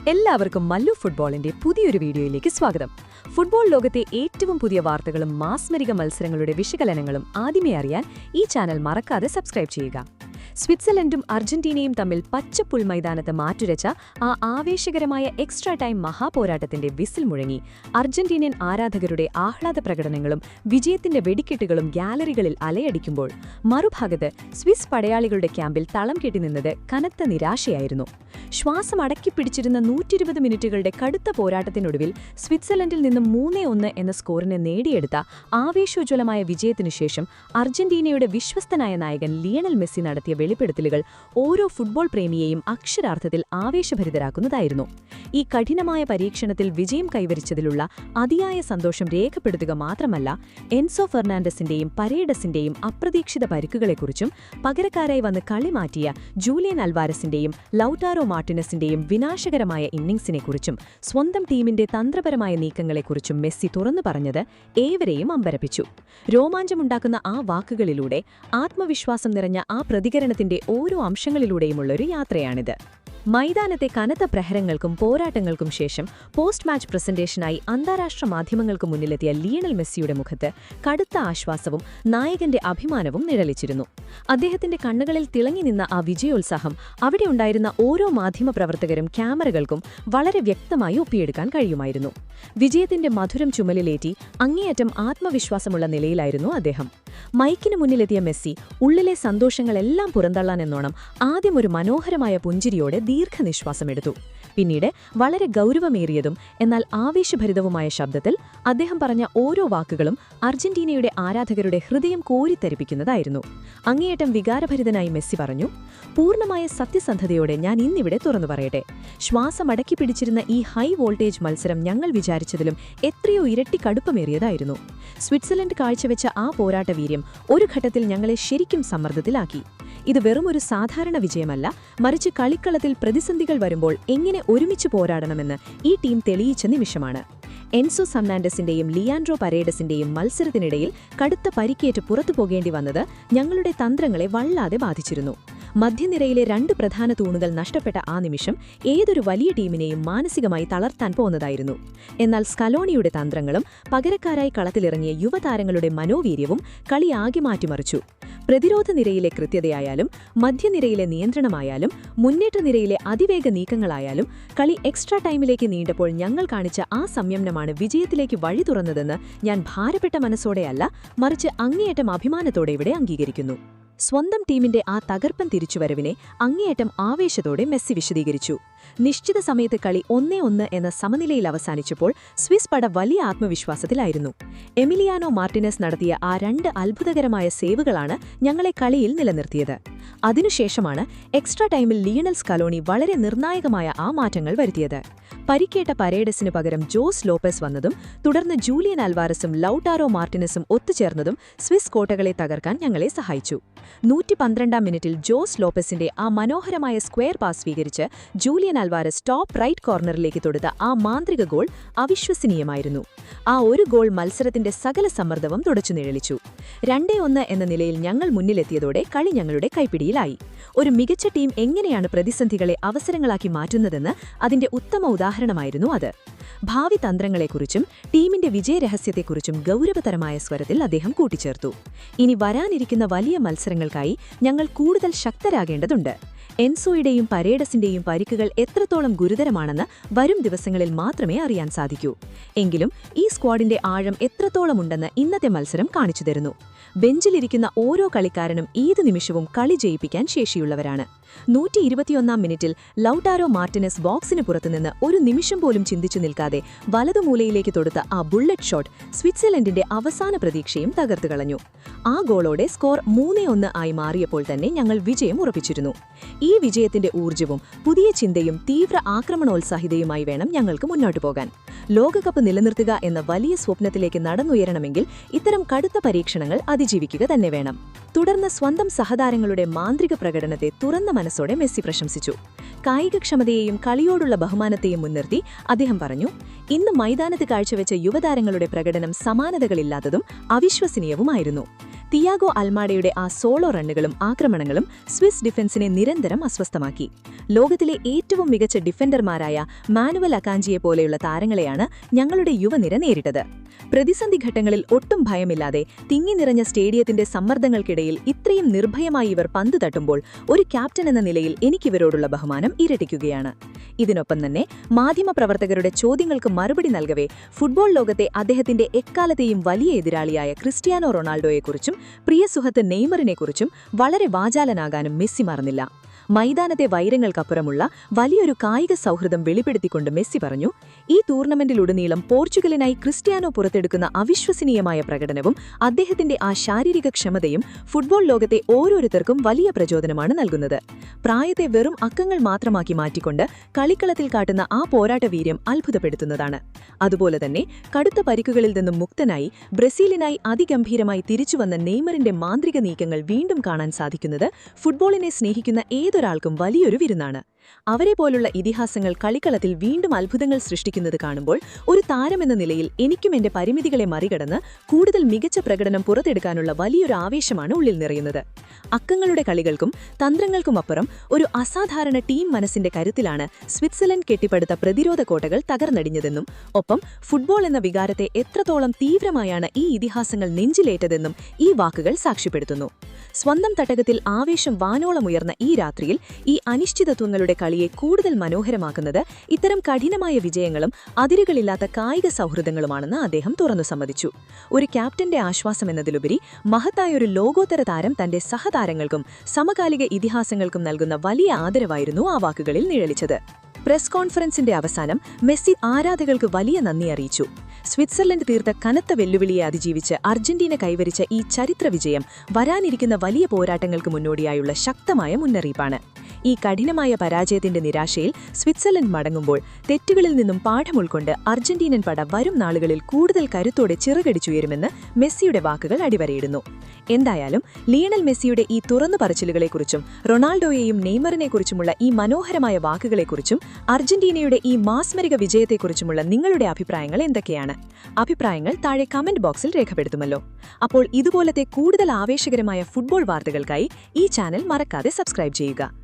എല്ലാവർക്കും മല്ലു ഫുട്ബോളിന്റെ പുതിയൊരു വീഡിയോയിലേക്ക് സ്വാഗതം. ഫുട്ബോൾ ലോകത്തെ ഏറ്റവും പുതിയ വാർത്തകളും മാസ്മരിക മത്സരങ്ങളുടെ വിശകലനങ്ങളും ആദ്യമേ അറിയാൻ ഈ ചാനൽ മറക്കാതെ സബ്സ്ക്രൈബ് ചെയ്യുക. സ്വിറ്റ്സർലൻഡും അർജന്റീനയും തമ്മിൽ പച്ചപ്പുൽ മൈതാനത്ത് മാറ്റുരച്ച ആ ആവേശകരമായ എക്സ്ട്രാ ടൈം മഹാപോരാട്ടത്തിന്റെ വിസിൽ മുഴങ്ങി. അർജന്റീനിയൻ ആരാധകരുടെ ആഹ്ലാദ പ്രകടനങ്ങളും വിജയത്തിന്റെ വെടിക്കെട്ടുകളും ഗാലറികളിൽ അലയടിക്കുമ്പോൾ മറുഭാഗത്ത് സ്വിസ് പടയാളികളുടെ ക്യാമ്പിൽ തളം കെട്ടിനിന്നത് കനത്ത നിരാശയായിരുന്നു. ശ്വാസം അടക്കിപ്പിടിച്ചിരുന്ന 120 മിനിറ്റുകളുടെ കടുത്ത പോരാട്ടത്തിനൊടുവിൽ സ്വിറ്റ്സർലൻഡിൽ നിന്നും 3-1 എന്ന സ്കോറിനെ നേടിയെടുത്ത ആവേശോജ്വലമായ വിജയത്തിനുശേഷം അർജന്റീനയുടെ വിശ്വസ്തനായ നായകൻ ലിയണൽ മെസ്സി നടത്തിയ വെളിപ്പെടുത്തലുകൾ ഓരോ ഫുട്ബോൾ പ്രേമിയെയും അക്ഷരാർത്ഥത്തിൽ ആവേശഭരിതരാക്കുന്നതായിരുന്നു. ഈ കഠിനമായ പരീക്ഷണത്തിൽ വിജയം കൈവരിച്ചതിലുള്ള അതിയായ സന്തോഷം രേഖപ്പെടുത്തുക മാത്രമല്ല, എൻസോ ഫെർണാണ്ടസിന്റെയും പരേഡസിന്റെയും അപ്രതീക്ഷിത പരിക്കുകളെക്കുറിച്ചും പകരക്കാരായി വന്ന് കളി മാറ്റിയ ജൂലിയൻ അൽവാരസിന്റെയും ലൗട്ടാരോ മാർട്ടിനസിന്റെയും വിനാശകരമായ ഇന്നിംഗ്സിനെക്കുറിച്ചും സ്വന്തം ടീമിന്റെ തന്ത്രപരമായ നീക്കങ്ങളെക്കുറിച്ചും മെസ്സി തുറന്നു പറഞ്ഞത് ഏവരെയും അമ്പരപ്പിച്ചു. രോമാഞ്ചമുണ്ടാക്കുന്ന ആ വാക്കുകളിലൂടെ ആത്മവിശ്വാസം നിറഞ്ഞ ആ പ്രതികരണത്തിന്റെ ഓരോ അംശങ്ങളിലൂടെയുമുള്ളൊരു യാത്രയാണിത്. മൈതാനത്തെ കനത്ത പ്രഹരങ്ങൾക്കും പോരാട്ടങ്ങൾക്കും ശേഷം പോസ്റ്റ് മാച്ച് പ്രസന്റേഷനായി അന്താരാഷ്ട്ര മാധ്യമങ്ങൾക്ക് മുന്നിലെത്തിയ ലിയണൽ മെസ്സിയുടെ മുഖത്ത് കടുത്ത ആശ്വാസവും നായകന്റെ അഭിമാനവും നിഴലിച്ചിരുന്നു. അദ്ദേഹത്തിന്റെ കണ്ണുകളിൽ തിളങ്ങി നിന്ന ആ വിജയോത്സാഹം അവിടെ ഉണ്ടായിരുന്ന ഓരോ മാധ്യമപ്രവർത്തകരും ക്യാമറകൾക്കും വളരെ വ്യക്തമായി ഒപ്പിയെടുക്കാൻ കഴിയുമായിരുന്നു. വിജയത്തിന്റെ മധുരം ചുമലിലേറ്റി അങ്ങേയറ്റം ആത്മവിശ്വാസമുള്ള നിലയിലായിരുന്നു അദ്ദേഹം. മൈക്കിന് മുന്നിലെത്തിയ മെസ്സി ഉള്ളിലെ സന്തോഷങ്ങളെല്ലാം പുറന്തള്ളാനെന്നോണം ആദ്യം ഒരു മനോഹരമായ പുഞ്ചിരിയോടെ ദീർഘനിശ്വാസമെടുത്തു. പിന്നീട് വളരെ ഗൗരവമേറിയതും എന്നാൽ ആവേശഭരിതവുമായ ശബ്ദത്തിൽ അദ്ദേഹം പറഞ്ഞ ഓരോ വാക്കുകളും അർജന്റീനയുടെ ആരാധകരുടെ ഹൃദയം കോരിത്തരിപ്പിക്കുന്നതായിരുന്നു. അങ്ങേയറ്റം വികാരഭരിതനായി മെസ്സി പറഞ്ഞു, പൂർണ്ണമായ സത്യസന്ധതയോടെ ഞാൻ ഇന്നിവിടെ തുറന്നു പറയട്ടെ, ശ്വാസമടക്കി പിടിച്ചിരുന്ന ഈ ഹൈ വോൾട്ടേജ് മത്സരം ഞങ്ങൾ വിചാരിച്ചതിലും എത്രയോ ഇരട്ടി കടുപ്പമേറിയതായിരുന്നു. സ്വിറ്റ്സർലൻഡ് കാഴ്ചവെച്ച ആ പോരാട്ടവീര്യം ഒരു ഘട്ടത്തിൽ ഞങ്ങളെ ശരിക്കും സമ്മർദ്ദത്തിലാക്കി. ഇത് വെറുമൊരു സാധാരണ വിജയമല്ല, മറിച്ച് കളിക്കളത്തിൽ പ്രതിസന്ധികൾ വരുമ്പോൾ എങ്ങനെ ഒരുമിച്ച് പോരാടണമെന്ന് ഈ ടീം തെളിയിച്ച നിമിഷമാണ്. എൻസോ ഫെർണാണ്ടസിന്റെയും ലിയാൻഡ്രോ പരേഡസിന്റെയും മത്സരത്തിനിടയിൽ കടുത്ത പരിക്കേറ്റ് പുറത്തു പോകേണ്ടി വന്നത് ഞങ്ങളുടെ തന്ത്രങ്ങളെ വല്ലാതെ ബാധിച്ചിരുന്നു. മധ്യനിരയിലെ 2 പ്രധാന തൂണുകൾ നഷ്ടപ്പെട്ട ആ നിമിഷം ഏതൊരു വലിയ ടീമിനെയും മാനസികമായി തളർത്താൻ പോകുന്നതായിരുന്നു. എന്നാൽ സ്കലോണിയുടെ തന്ത്രങ്ങളും പകരക്കാരായി കളത്തിലിറങ്ങിയ യുവതാരങ്ങളുടെ മനോവീര്യവും കളി ആകെ മാറ്റിമറിച്ചു. പ്രതിരോധ നിരയിലെ കൃത്യതയായാലും മധ്യനിരയിലെ നിയന്ത്രണമായാലും മുന്നേറ്റ നിരയിലെ അതിവേഗ നീക്കങ്ങളായാലും കളി എക്സ്ട്രാ ടൈമിലേക്ക് നീണ്ടപ്പോൾ ഞങ്ങൾ കാണിച്ച ആ സംയമനമാണ് വിജയത്തിലേക്ക് വഴി തുറന്നതെന്ന് ഞാൻ ഭാരപ്പെട്ട മനസ്സോടെയല്ല, മറിച്ച് അങ്ങേയറ്റം അഭിമാനത്തോടെ ഇവിടെ അംഗീകരിക്കുന്നു. സ്വന്തം ടീമിന്റെ ആ തകർപ്പൻ തിരിച്ചുവരവിനെ അങ്ങേയറ്റം ആവേശത്തോടെ മെസ്സി വിശദീകരിച്ചു. നിശ്ചിത സമയത്ത് കളി 1-1 എന്ന സമനിലയിൽ അവസാനിച്ചപ്പോൾ സ്വിസ് പട വലിയ ആത്മവിശ്വാസത്തിലായിരുന്നു. എമിലിയാനോ മാർട്ടിനസ് നടത്തിയ ആ 2 അത്ഭുതകരമായ സേവുകളാണ് ഞങ്ങളെ കളിയിൽ നിലനിർത്തിയത്. അതിനുശേഷമാണ് എക്സ്ട്രാ ടൈമിൽ ലിയണൽ സ്കലോണി വളരെ നിർണായകമായ ആ മാറ്റങ്ങൾ വരുത്തിയത്. പരിക്കേറ്റ പരേഡസിനു പകരം ജോസ് ലോപ്പസ് വന്നതും തുടർന്ന് ജൂലിയൻ അൽവാരസും ലൗട്ടാരോ മാർട്ടിനസും ഒത്തുചേർന്നതും സ്വിസ് കോട്ടകളെ തകർക്കാൻ ഞങ്ങളെ സഹായിച്ചു. 112-ാം മിനിറ്റിൽ ജോസ് ലോപ്പസിന്റെ ആ മനോഹരമായ സ്ക്വയർ പാസ് സ്വീകരിച്ച് ജൂലിയൻ അൽവാരസ് ടോപ്പ് റൈറ്റ് കോർണറിലേക്ക് തൊടുത്ത ആ മാന്ത്രിക ഗോൾ അവിശ്വസനീയമായിരുന്നു. ആ ഒരു ഗോൾ മത്സരത്തിന്റെ സകല സമ്മർദ്ദവും തുടച്ചു നിഴലിച്ചു. 2-1 എന്ന നിലയിൽ ഞങ്ങൾ മുന്നിലെത്തിയതോടെ കളി ഞങ്ങളുടെ കൈപ്പിടിയിലായി. ഒരു മികച്ച ടീം എങ്ങനെയാണ് പ്രതിസന്ധികളെ അവസരങ്ങളാക്കി മാറ്റുന്നതെന്ന് അതിന്റെ ഉത്തമ ഉദാഹരണമായിരുന്നു അത്. ഭാവി തന്ത്രങ്ങളെക്കുറിച്ചും ടീമിന്റെ വിജയരഹസ്യത്തെക്കുറിച്ചും ഗൗരവതരമായ സ്വരത്തിൽ അദ്ദേഹം കൂട്ടിച്ചേർത്തു. ഇനി വരാനിരിക്കുന്ന വലിയ മത്സരങ്ങൾക്കായി ഞങ്ങൾ കൂടുതൽ ശക്തരാകേണ്ടതുണ്ട്. എൻസോയുടെയും പരേഡസിന്റെയും പരിക്കുകൾ എത്രത്തോളം ഗുരുതരമാണെന്ന് വരും ദിവസങ്ങളിൽ മാത്രമേ അറിയാൻ സാധിക്കൂ. എങ്കിലും ഈ സ്ക്വാഡിന്റെ ആഴം എത്രത്തോളമുണ്ടെന്ന് ഇന്നത്തെ മത്സരം കാണിച്ചു തരുന്നു. ബെഞ്ചിലിരിക്കുന്ന ഓരോ കളിക്കാരനും ഏത് നിമിഷവും കളി ജയിപ്പിക്കാൻ ശേഷിയുള്ളവരാണ്. 121-ാം മിനിറ്റിൽ ലൗട്ടാരോ മാർട്ടിനസ് ബോക്സിന് പുറത്തുനിന്ന് ഒരു നിമിഷം പോലും ചിന്തിച്ചു നിൽക്കാതെ വലതുമൂലയിലേക്ക് തൊടുത്ത ആ ബുള്ളറ്റ് ഷോട്ട് സ്വിറ്റ്സർലൻഡിന്റെ അവസാന പ്രതീക്ഷയും തകർത്തുകളഞ്ഞു. ആ ഗോളോടെ സ്കോർ 3-1 ആയി മാറിയപ്പോൾ തന്നെ ഞങ്ങൾ വിജയം ഉറപ്പിച്ചിരുന്നു. ഈ വിജയത്തിന്റെ ഊർജ്ജവും പുതിയ ചിന്തയും തീവ്ര ആക്രമണോത്സാഹിതയുമായി വേണം ഞങ്ങൾക്ക് മുന്നോട്ടു പോകാൻ. ലോകകപ്പ് നിലനിർത്തുക എന്ന വലിയ സ്വപ്നത്തിലേക്ക് നടന്നുയരണമെങ്കിൽ ഇത്തരം കടുത്ത പരീക്ഷണങ്ങൾ അതിജീവിക്കുക തന്നെ വേണം. തുടർന്ന് സ്വന്തം സഹതാരങ്ങളുടെ മാന്ത്രിക പ്രകടനത്തെ തുറന്ന മനസ്സോടെ മെസ്സി പ്രശംസിച്ചു. കായികക്ഷമതയെയും കളിയോടുള്ള ബഹുമാനത്തെയും മുൻനിർത്തി അദ്ദേഹം പറഞ്ഞു, ഇന്ന് മൈതാനത്ത് കാഴ്ചവെച്ച യുവതാരങ്ങളുടെ പ്രകടനം സമാനതകളില്ലാത്തതും അവിശ്വസനീയവുമായിരുന്നു. തിയാഗോ അൽമാഡയുടെ ആ സോളോ റണ്ണുകളും ആക്രമണങ്ങളും സ്വിസ് ഡിഫൻസിനെ നിരന്തരം അസ്വസ്ഥമാക്കി. ലോകത്തിലെ ഏറ്റവും മികച്ച ഡിഫൻഡർമാരായ മാനുവൽ അകാഞ്ചിയെ പോലെയുള്ള താരങ്ങളെയാണ് ഞങ്ങളുടെ യുവനിര നേരിട്ടത്. പ്രതിസന്ധി ഘട്ടങ്ങളിൽ ഒട്ടും ഭയമില്ലാതെ തിങ്ങി നിറഞ്ഞ സ്റ്റേഡിയത്തിന്റെ സമ്മർദ്ദങ്ങൾക്കിടയിൽ ഇത്രയും നിർഭയമായി ഇവർ പന്ത് തട്ടുമ്പോൾ ഒരു ക്യാപ്റ്റൻ എന്ന നിലയിൽ എനിക്കിവരോടുള്ള ബഹുമാനം ഇരട്ടിക്കുകയാണ്. ഇതിനൊപ്പം തന്നെ മാധ്യമപ്രവർത്തകരുടെ ചോദ്യങ്ങൾക്ക് മറുപടി നൽകവേ ഫുട്ബോൾ ലോകത്തെ അദ്ദേഹത്തിന്റെ എക്കാലത്തെയും വലിയ എതിരാളിയായ ക്രിസ്ത്യാനോ റൊണാൾഡോയെക്കുറിച്ചും പ്രിയ സുഹൃത്ത് നെയ്മറിനെക്കുറിച്ചും വളരെ വാചാലനാകാനും മെസ്സി മറന്നില്ല. മൈതാനത്തെ വൈരങ്ങൾക്കപ്പുറമുള്ള വലിയൊരു കായിക സൗഹൃദം വെളിപ്പെടുത്തിക്കൊണ്ട് മെസ്സി പറഞ്ഞു, ഈ ടൂർണമെന്റിലുടനീളം പോർച്ചുഗലിനായി ക്രിസ്ത്യാനോ പുറത്തെടുക്കുന്ന അവിശ്വസനീയമായ പ്രകടനവും അദ്ദേഹത്തിന്റെ ആ ശാരീരിക ക്ഷമതയും ഫുട്ബോൾ ലോകത്തെ ഓരോരുത്തർക്കും വലിയ പ്രചോദനമാണ് നൽകുന്നത്. പ്രായത്തെ വെറും അക്കങ്ങൾ മാത്രമാക്കി മാറ്റിക്കൊണ്ട് കളിക്കളത്തിൽ കാട്ടുന്ന ആ പോരാട്ടവീര്യം അത്ഭുതപ്പെടുത്തുന്നതാണ്. അതുപോലെ തന്നെ കടുത്ത പരിക്കുകളിൽ നിന്നും മുക്തനായി ബ്രസീലിനായി അതിഗംഭീരമായി തിരിച്ചുവന്ന നെയ്മറിന്റെ മാന്ത്രിക നീക്കങ്ങൾ വീണ്ടും കാണാൻ സാധിക്കുന്നത് ഫുട്ബോളിനെ സ്നേഹിക്കുന്ന ഏതൊരാൾക്കും വലിയൊരു വിരുന്നാണ്. അവരെ പോലുള്ള ഇതിഹാസങ്ങൾ കളിക്കളത്തിൽ വീണ്ടും അത്ഭുതങ്ങൾ സൃഷ്ടിക്കുന്നത് കാണുമ്പോൾ ഒരു താരമെന്ന നിലയിൽ എനിക്കും എന്റെ പരിമിതികളെ മറികടന്ന് കൂടുതൽ മികച്ച പ്രകടനം പുറത്തെടുക്കാനുള്ള വലിയൊരു ആവേശമാണ് ഉള്ളിൽ നിറയുന്നത്. അക്കങ്ങളുടെ കളികൾക്കും തന്ത്രങ്ങൾക്കുമപ്പുറം ഒരു അസാധാരണ ടീം മനസ്സിന്റെ കരുത്തിലാണ് സ്വിറ്റ്സർലൻഡ് കെട്ടിപ്പടുത്ത പ്രതിരോധ കോട്ടകൾ തകർന്നടിഞ്ഞതെന്നും ഒപ്പം ഫുട്ബോൾ എന്ന വികാരത്തെ എത്രത്തോളം തീവ്രമായാണ് ഈ ഇതിഹാസങ്ങൾ നെഞ്ചിലേറ്റതെന്നും ഈ വാക്കുകൾ സാക്ഷ്യപ്പെടുത്തുന്നു. സ്വന്തം തട്ടകത്തിൽ ആവേശം വാനോളമുയർന്ന ഈ രാത്രിയിൽ ഈ അനിശ്ചിതത്വങ്ങളുടെ കളിയെ കൂടുതൽ മനോഹരമാക്കുന്നത് ഇത്തരം കഠിനമായ വിജയങ്ങളും അതിരുകളില്ലാത്ത കായിക സൗഹൃദങ്ങളുമാണെന്ന് അദ്ദേഹം തുറന്നു സമ്മതിച്ചു. ഒരു ക്യാപ്റ്റന്റെ ആശ്വാസമെന്നതിലുപരി മഹത്തായൊരു ലോകോത്തര താരം തന്റെ സഹതാരങ്ങൾക്കും സമകാലിക ഇതിഹാസങ്ങൾക്കും നൽകുന്ന വലിയ ആദരവായിരുന്നു ആ വാക്കുകളിൽ നിഴലിച്ചത്. പ്രസ് കോൺഫറൻസിന്റെ അവസാനം മെസ്സി ആരാധകർക്ക് വലിയ നന്ദി അറിയിച്ചു. സ്വിറ്റ്സർലൻഡ് തീർത്ത കനത്ത വെല്ലുവിളിയെ അതിജീവിച്ച് അർജന്റീന കൈവരിച്ച ഈ ചരിത്ര വിജയം വരാനിരിക്കുന്ന വലിയ പോരാട്ടങ്ങൾക്ക് മുന്നോടിയായുള്ള ശക്തമായ മുന്നറിയിപ്പാണ്. ഈ കഠിനമായ പരാജയത്തിന്റെ നിരാശയിൽ സ്വിറ്റ്സർലൻഡ് മടങ്ങുമ്പോൾ തെറ്റുകളിൽ നിന്നും പാഠം ഉൾക്കൊണ്ട് അർജന്റീനൻ പട വരും നാളുകളിൽ കൂടുതൽ കരുത്തോടെ ചിറകടിച്ചുയരുമെന്ന് മെസ്സിയുടെ വാക്കുകൾ അടിവരയിടുന്നു. എന്തായാലും ലിയണൽ മെസ്സിയുടെ ഈ തുറന്നു പറച്ചിലുകളെക്കുറിച്ചും റൊണാൾഡോയെയും നെയ്മറിനെക്കുറിച്ചുമുള്ള ഈ മനോഹരമായ വാക്കുകളെക്കുറിച്ചും അർജന്റീനയുടെ ഈ മാസ്മരിക വിജയത്തെക്കുറിച്ചുമുള്ള നിങ്ങളുടെ അഭിപ്രായങ്ങൾ എന്തൊക്കെയാണ്? അഭിപ്രായങ്ങൾ താഴെ കമന്റ് ബോക്സിൽ രേഖപ്പെടുത്തുമല്ലോ. അപ്പോൾ ഇതുപോലത്തെ കൂടുതൽ ആവേശകരമായ ഫുട്ബോൾ വാർത്തകൾക്കായി ഈ ചാനൽ മറക്കാതെ സബ്സ്ക്രൈബ് ചെയ്യുക.